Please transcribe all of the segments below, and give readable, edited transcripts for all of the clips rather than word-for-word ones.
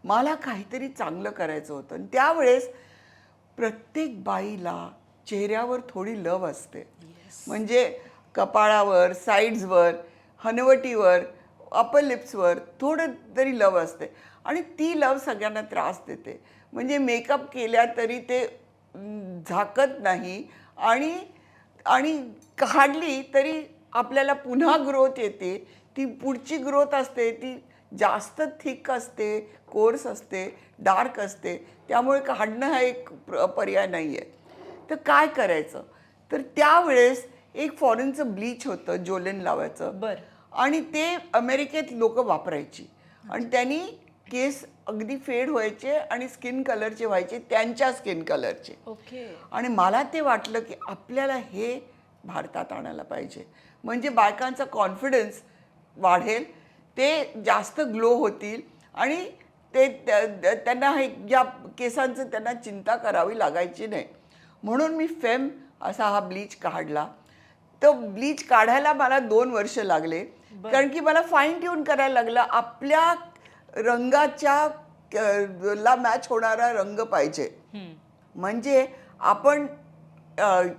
मला काहीतरी चांगलं करायचं होतं. आणि त्यावेळेस प्रत्येक बाईला चेहऱ्यावर थोडी लव असते. म्हणजे कपाळावर, साईड्सवर, हनवटीवर, अपर लिप्सवर थोडं तरी लव असते आणि ती लव सगळ्यांना त्रास देते. म्हणजे मेकअप केल्या तरी ते झाकत नाही आणि आणि काढली तरी आपल्याला पुन्हा ग्रोथ येते. ती पुढची ग्रोथ असते ती जास्त थिक असते, कोर्स असते, डार्क असते. त्यामुळे काढणं हा एक पर्याय नाही आहे. तर काय करायचं? तर त्यावेळेस एक फॉरेनचं ब्लीच होतं जोलेन लावायचं. बरं. आणि ते अमेरिकेत लोक वापरायची आणि त्यांनी केस अगदी फेड व्हायचे आणि स्किन कलरचे व्हायचे, त्यांच्या स्किन कलरचे. ओके. आणि मला ते वाटलं की आपल्याला हे भारतात आणायला पाहिजे. म्हणजे बायकांचा कॉन्फिडन्स वाढेल, ते जास्त ग्लो होतील आणि ते त्यांना हे या केसांचं त्यांना चिंता करावी लागायची नाही. म्हणून मी फेम असा हा ब्लीच काढला. तो ब्लीच काढायला मला 2 वर्ष लागले, कारण की मला फाईन ट्यून करायला लागलं. आपल्या रंगाच्या ला मॅच होणारा रंग पाहिजे. म्हणजे आपण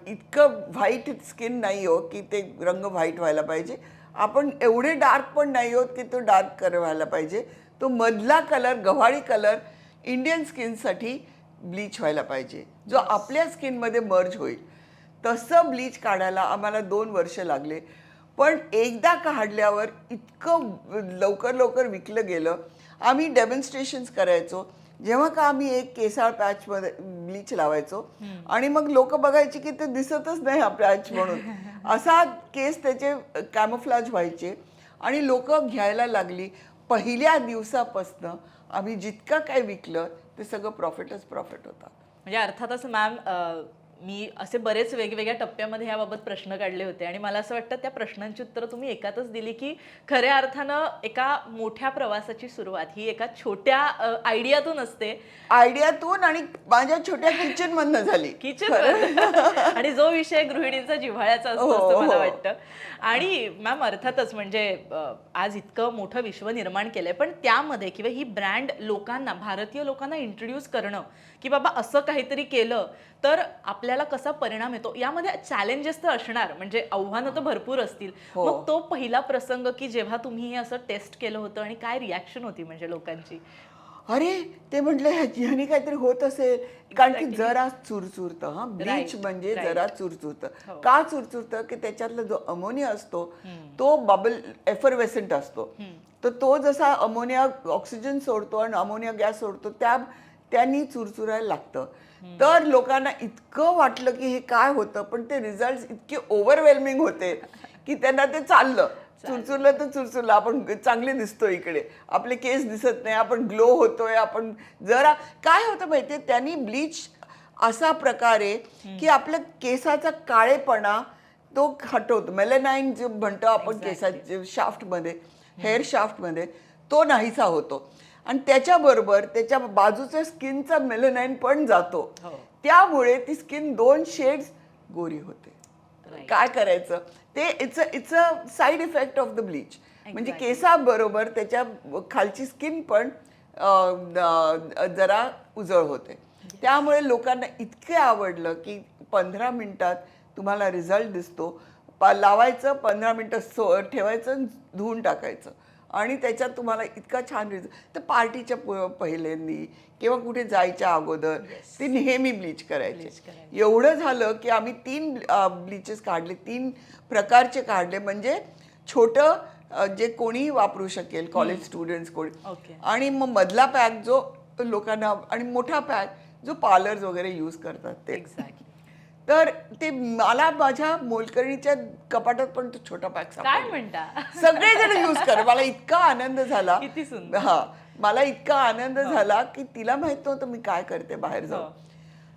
इतकं व्हाईट स्किन नाही हो की ते रंग व्हाईट व्हायला पाहिजे. आपण एवढे डार्क पण नाही होत की तो डार्क व्हायला पाहिजे. तो मधला कलर, गव्हाळी कलर इंडियन स्किनसाठी ब्लीच व्हायला पाहिजे, जो आपल्या स्किनमध्ये मर्ज होईल. तसं ब्लीच काढायला आम्हाला 2 वर्ष लागले. पण एकदा काढल्यावर इतकं लवकर लवकर विकलं गेलं. आम्ही डेमॉन्स्ट्रेशन्स करायचो. जेव्हा का आम्ही एक केसाळ पॅचमध्ये ब्लीच लावायचो आणि मग लोक बघायचे की ते दिसतच नाही हा पॅच म्हणून. असा केस त्याचे कॅमोफ्लॅज व्हायचे आणि लोक घ्यायला लागली. पहिल्या दिवसापासनं आम्ही जितकं काय विकलं ते सगळं प्रॉफिटच प्रॉफिट होता. म्हणजे अर्थातच मॅम, मी असे बरेच वेगवेगळ्या टप्प्यामध्ये याबाबत प्रश्न काढले होते आणि मला असं वाटतं त्या प्रश्नांची उत्तरं तुम्ही एकातच दिली की खऱ्या अर्थानं एका मोठ्या प्रवासाची सुरुवात ही एका छोट्या आयडियातून असते. आयडियातून आणि माझ्या छोट्या किचन मधनं झाली. किचन आणि जो विषय गृहिणींचा जिव्हाळ्याचा असतो असं मला वाटतं. आणि मॅम अर्थातच म्हणजे आज इतकं मोठं विश्व निर्माण केलंय, पण त्यामध्ये किंवा ही ब्रँड लोकांना, भारतीय लोकांना इंट्रोड्यूस करणं की बाबा असं काहीतरी केलं तर आपल्याला कसा परिणाम येतो, यामध्ये चॅलेंजेस तर असणार, म्हणजे आव्हानं तर भरपूर असतील. मग तो पहिला प्रसंग की जेव्हा तुम्ही हे असं टेस्ट केलं होतं आणि काय रिॲक्शन होती म्हणजे लोकांची? अरे ते म्हटलं ह्यानी काहीतरी होत असेल, कारण की जरा चुरचुरतं. हा ब्लीच म्हणजे जरा चुरचुरतं. का चुरचुरतं की त्याच्यातला जो अमोनिया असतो तो बबल एफरवेसेंट असतो. तर तो जसा अमोनिया ऑक्सिजन सोडतो आणि अमोनिया गॅस सोडतो त्यांनी चुरचुरायला लागतं. तर लोकांना इतकं वाटलं की हे काय होतं, पण ते रिझल्ट इतके ओव्हरवेल्मिंग होते की त्यांना ते चाललं. चुरचुरलं तर चुरचुरलं, आपण चांगले दिसतो, इकडे आपले केस दिसत नाही, आपण ग्लो होतोय. आपण जरा काय होतं माहितीये, त्यांनी ब्लीच असा प्रकारे की आपल्या केसाचा काळेपणा तो हटवतो. मेलॅनाइन जे म्हणतो आपण केसाच्या शाफ्टमध्ये, हेअर शाफ्टमध्ये, तो नाहीसा होतो. आणि त्याच्याबरोबर त्याच्या बाजूच्या स्किनचा मेलॅनाइन पण जातो. त्यामुळे ती स्किन 2 शेड्स गोरी होते. काय करायचं ते, it's a side effect of the bleach. म्हणजे केसाबरोबर त्याच्या खालची स्किन पण जरा उजळ होते. त्यामुळे लोकांना इतके आवडलं की 15 मिनिटात तुम्हाला रिझल्ट दिसतो. लावायचं, 15 मिनिटं ठेवायचं, धुवून टाकायचं आणि त्याच्यात तुम्हाला इतका छान रिझल्ट. तर पार्टीच्या पहिल्यांदी किंवा कुठे जायच्या अगोदर ते नेहमी ब्लीच करायचे. एवढं झालं की आम्ही 3 ब्लीचेस काढले, 3 प्रकारचे काढले. म्हणजे छोटं जे कोणी वापरू शकेल, कॉलेज स्टुडंट्स कोणी, आणि मग मधला पॅक जो लोकांना, आणि मोठा पॅक जो पार्लर्स वगैरे यूज करतात ते. एक्झॅक्टली. तर ते मला माझ्या मोलकरणीच्या कपाटात पण तो छोटा पॅक काय म्हणता? सगळेजण यूज कर. मला इतका आनंद झाला. किती सुंदर. हा, मला इतका आनंद झाला की तिला माहित नव्हतं मी काय करते बाहेर जाऊन.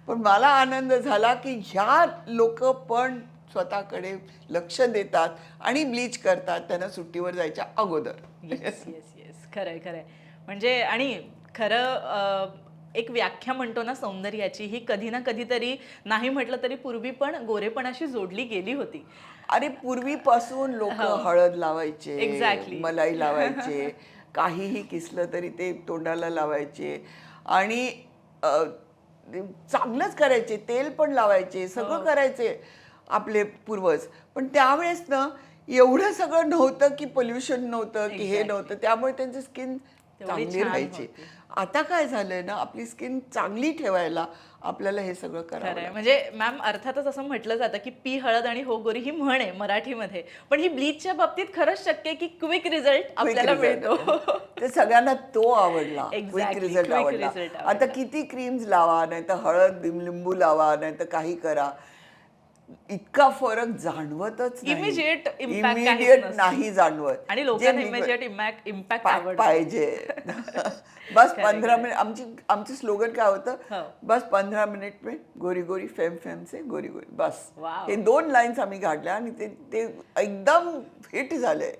पण मला आनंद झाला की ह्या लोक पण स्वतःकडे लक्ष देतात आणि ब्लीच करतात त्यांना सुट्टीवर जायच्या अगोदर. येस येस येस, खरंय खरंय. म्हणजे आणि खरं एक व्याख्या म्हणतो ना सौंदर्याची, ही कधी ना कधीतरी नाही म्हटलं तरी पूर्वी पण गोरेपणाशी जोडली गेली होती. अरे पूर्वीपासून लोक हळद लावायचे, एक्झॅक्टली, मलाई लावायचे, काहीही किसलं तरी ते तोंडाला लावायचे आणि चांगलंच करायचे, तेल पण लावायचे, सगळं करायचे आपले पूर्वज. पण त्यावेळेस ना एवढं सगळं नव्हतं की पोल्युशन नव्हतं की हे नव्हतं, त्यामुळे त्यांची स्किन चांगली छान राहायची. आता काय झालंय ना, आपली स्किन चांगली ठेवायला आपल्याला हे सगळं करावं खरंय. म्हणजे मॅम अर्थातच असं म्हटलं जातं की पी हळद आणि हो गोरी ही म्हण आहे मराठीमध्ये, पण ही ब्लीचच्या बाबतीत खरंच शक्य आहे की क्विक रिझल्ट आपल्याला मिळतो. ते सगळ्यांना तो आवडला, क्विक Exactly, रिझल्ट quick आवडला. result आता किती क्रीम्स लावा, नाही तर हळद लिंबू लावा, नाही तर काही करा, इतका फरक जाणवतच नाही. इमिजिएट इम्पॅक्ट काहीच इमिडिएट नसतो. नाही जाणवत. आणि जे लोकांना इमिजिएट इम्पॅक्ट आवडतो. पाहिजे. बस खरंय, 15 मिनिट. आमची स्लोगन काय होतं, हो. बस 15 मिनिट में गोरी गोरी फेम फेम से गोरी गोरी, बस. वाव. हे 2 लाईन्स आम्ही काढल्या आणि ते ते एकदम हिट झाले.